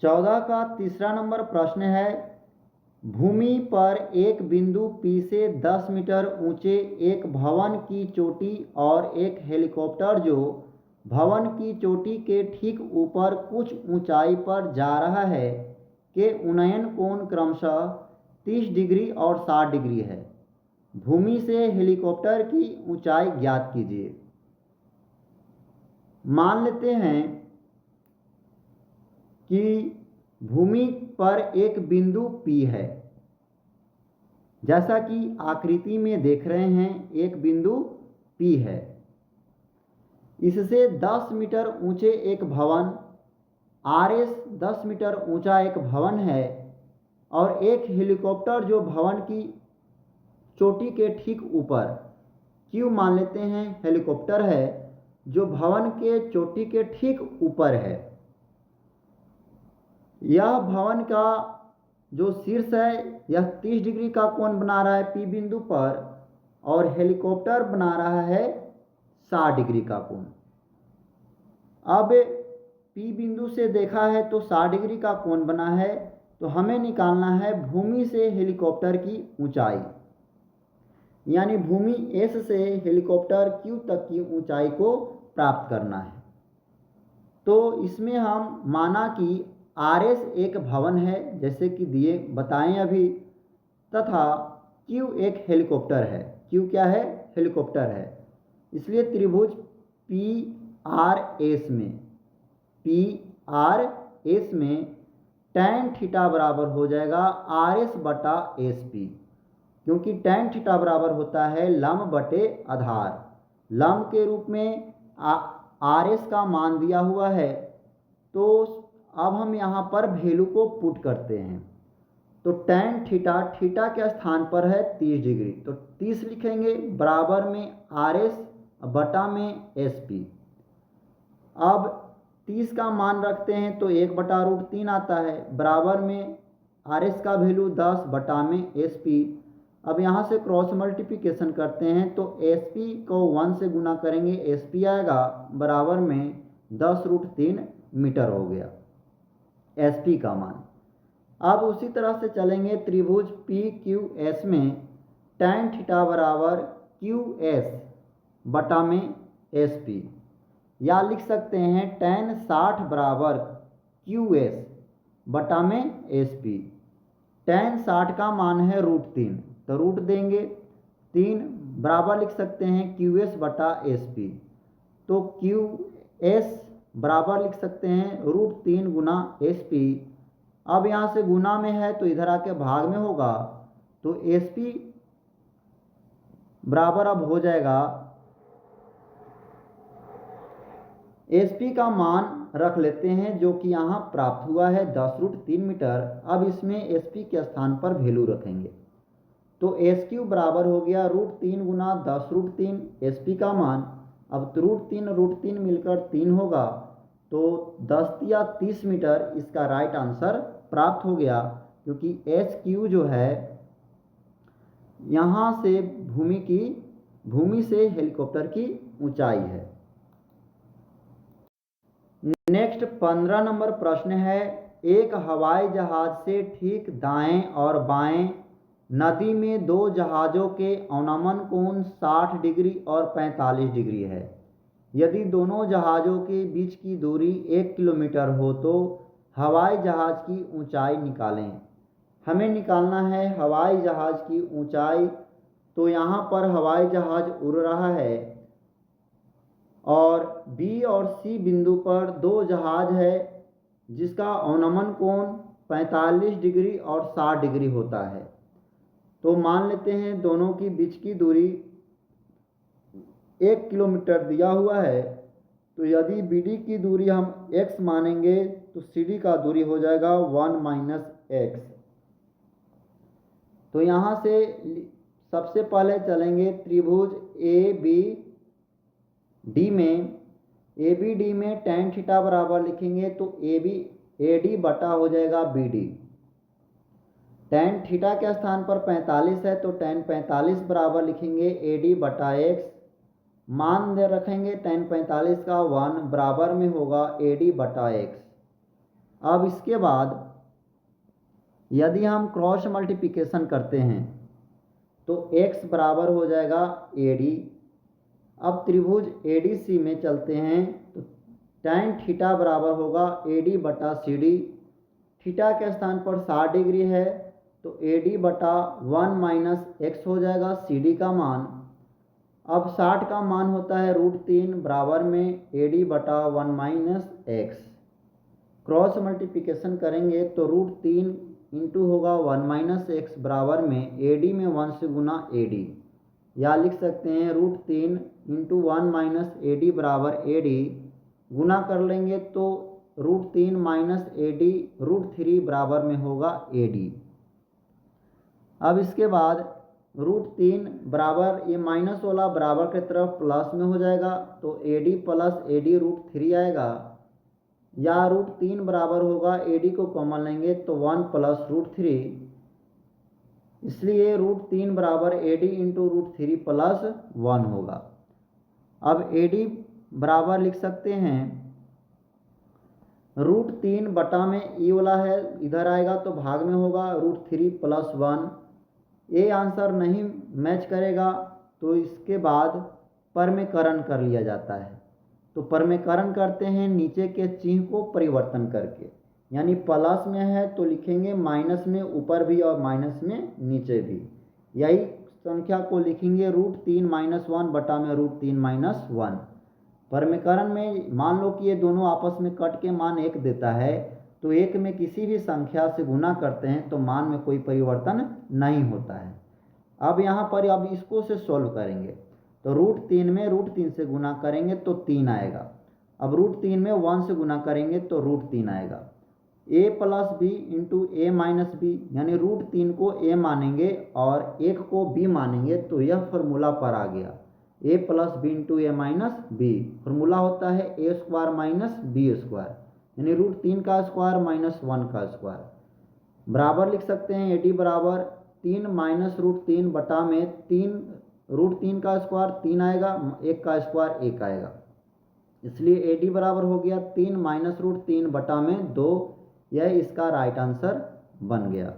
14 का तीसरा नंबर प्रश्न है, भूमि पर एक बिंदु P से 10 मीटर ऊंचे एक भवन की चोटी और एक हेलीकॉप्टर जो भवन की चोटी के ठीक ऊपर कुछ ऊंचाई पर जा रहा है के उन्नयन कोण क्रमशः 30 डिग्री और 60 डिग्री है। भूमि से हेलीकॉप्टर की ऊंचाई ज्ञात कीजिए। मान लेते हैं कि भूमि पर एक बिंदु P है, जैसा कि आकृति में देख रहे हैं एक बिंदु P है। इससे 10 मीटर ऊंचे एक भवन RS 10 मीटर ऊंचा एक भवन है और एक हेलीकॉप्टर जो भवन की चोटी के ठीक ऊपर Q मान लेते हैं हेलीकॉप्टर है जो भवन के चोटी के ठीक ऊपर है। यह भवन का जो शीर्ष है यह 30 डिग्री का कोण बना रहा है P बिंदु पर और हेलीकॉप्टर बना रहा है 60 डिग्री का कोण। अब P बिंदु से देखा है तो 60 डिग्री का कोण बना है, तो हमें निकालना है भूमि से हेलीकॉप्टर की ऊंचाई, यानी भूमि S से हेलीकॉप्टर Q तक की ऊंचाई को प्राप्त करना है। तो इसमें हम माना कि RS एक भवन है जैसे कि दिए बताएं अभी, तथा Q एक हेलीकॉप्टर है। Q क्या है? हेलीकॉप्टर है। इसलिए त्रिभुज PRS में tan थीटा बराबर हो जाएगा RS बटा SP, क्योंकि tan थीटा बराबर होता है लंब बटे आधार। लंब के रूप में RS का मान दिया हुआ है, तो अब हम यहाँ पर वैल्यू को पुट करते हैं। तो tan थीटा के स्थान पर है 30 डिग्री, तो 30 लिखेंगे बराबर में RS बटा में SP। अब 30 का मान रखते हैं तो 1/√3 आता है, बराबर में RS का वैल्यू 10 बटा में SP। अब यहाँ से क्रॉस मल्टीप्लिकेशन करते हैं तो SP को 1 से गुना करेंगे, SP आएगा बराबर में 10√3 मीटर हो गया SP का मान। अब उसी तरह से चलेंगे त्रिभुज PQS में tan थीटा बराबर QS बटा में SP, या लिख सकते हैं tan 60 बराबर QS बटा में SP। tan 60 का मान है √3, तो रूट देंगे 3 बराबर लिख सकते हैं QS बटा SP। तो QS बराबर लिख सकते हैं √3 गुना SP। अब यहाँ से गुना में है तो इधर आके भाग में होगा, तो SP बराबर अब हो जाएगा, SP का मान रख लेते हैं जो कि यहाँ प्राप्त हुआ है 10√3 मीटर। अब इसमें SP के स्थान पर वैल्यू रखेंगे, तो SQ बराबर हो गया √3 गुना 10√3 SP का मान। अब √3 मिलकर 3 होगा, तो 10 या 30 मीटर इसका राइट आंसर प्राप्त हो गया, क्योंकि SQ जो है यहाँ से भूमि से हेलीकॉप्टर की ऊंचाई है। नेक्स्ट 15 नंबर प्रश्न है, एक हवाई जहाज से ठीक दाएं और बाएं नदी में दो जहाज़ों के अवनमन कोण 60 डिग्री और 45 डिग्री है। यदि दोनों जहाज़ों के बीच की दूरी 1 किलोमीटर हो तो हवाई जहाज़ की ऊंचाई निकालें। हमें निकालना है हवाई जहाज़ की ऊंचाई। तो यहाँ पर हवाई जहाज़ उड़ रहा है और B और C बिंदु पर दो जहाज़ है जिसका अवनमन कोण 45 डिग्री और 60 डिग्री होता है। तो मान लेते हैं दोनों की बीच की दूरी 1 किलोमीटर दिया हुआ है, तो यदि BD की दूरी हम x मानेंगे तो CD का दूरी हो जाएगा 1 - x। तो यहाँ से सबसे पहले चलेंगे त्रिभुज ABD में tan थीटा बराबर लिखेंगे तो AD बटा हो जाएगा BD। tan थीटा के स्थान पर 45 है तो tan 45 बराबर लिखेंगे AD बटा x। मान दे रखेंगे tan 45 का 1 बराबर में होगा AD बटा x। अब इसके बाद यदि हम क्रॉस मल्टीप्लिकेशन करते हैं तो x बराबर हो जाएगा AD। अब त्रिभुज ADC में चलते हैं तो tan थीटा बराबर होगा AD बटा CD। थीटा के स्थान पर 60 डिग्री है तो AD बटा 1 माइनस x हो जाएगा CD का मान। अब 60 का मान होता है √3 बराबर में AD बटा 1 माइनस x। क्रॉस मल्टीप्लिकेशन करेंगे तो √3 इंटू होगा 1 माइनस एक्स बराबर में AD में 1 से गुना AD, या लिख सकते हैं √3 इंटू 1 माइनस AD बराबर AD, गुना कर लेंगे तो √3 माइनस AD √3 बराबर में होगा AD। अब इसके बाद √3 बराबर ये माइनस वाला बराबर के तरफ प्लस में हो जाएगा तो AD प्लस AD √3 आएगा, या √3 बराबर होगा AD को कॉमन लेंगे तो 1 प्लस √3, इसलिए √3 बराबर AD इंटू √3 प्लस 1 होगा। अब AD बराबर लिख सकते हैं √3 बटा में ई वाला है इधर आएगा तो भाग में होगा √3 प्लस 1। ये आंसर नहीं मैच करेगा तो इसके बाद परमेकरण कर लिया जाता है। तो परमेकरण करते हैं नीचे के चिन्ह को परिवर्तन करके, यानी प्लस में है तो लिखेंगे माइनस में ऊपर भी और माइनस में नीचे भी। यही संख्या को लिखेंगे √3 माइनस 1 बटा में √3 माइनस 1। परमेकरण में मान लो कि ये दोनों आपस में कट के मान 1 देता है तो 1 में किसी भी संख्या से गुना करते हैं तो मान में कोई परिवर्तन नहीं होता है। अब यहाँ पर अब इसको से सॉल्व करेंगे तो √3 में √3 से गुना करेंगे तो 3 आएगा। अब √3 में 1 से गुना करेंगे तो √3 आएगा। a plus b into a minus b, यानी √3 को a मानेंगे और 1 को b मानेंगे तो यह फॉर्मूला पर आ गया a plus b into a minus b. Formula होता है a square minus b square, यानी √3 का स्क्वायर माइनस 1 का स्क्वायर। बराबर लिख सकते हैं AD बराबर 3 माइनस √3 बटा में 3 √3 का स्क्वायर 3 आएगा, 1 का स्क्वायर 1 आएगा, इसलिए AD बराबर हो गया 3 माइनस √3 बटा में 2। यह इसका राइट आंसर बन गया।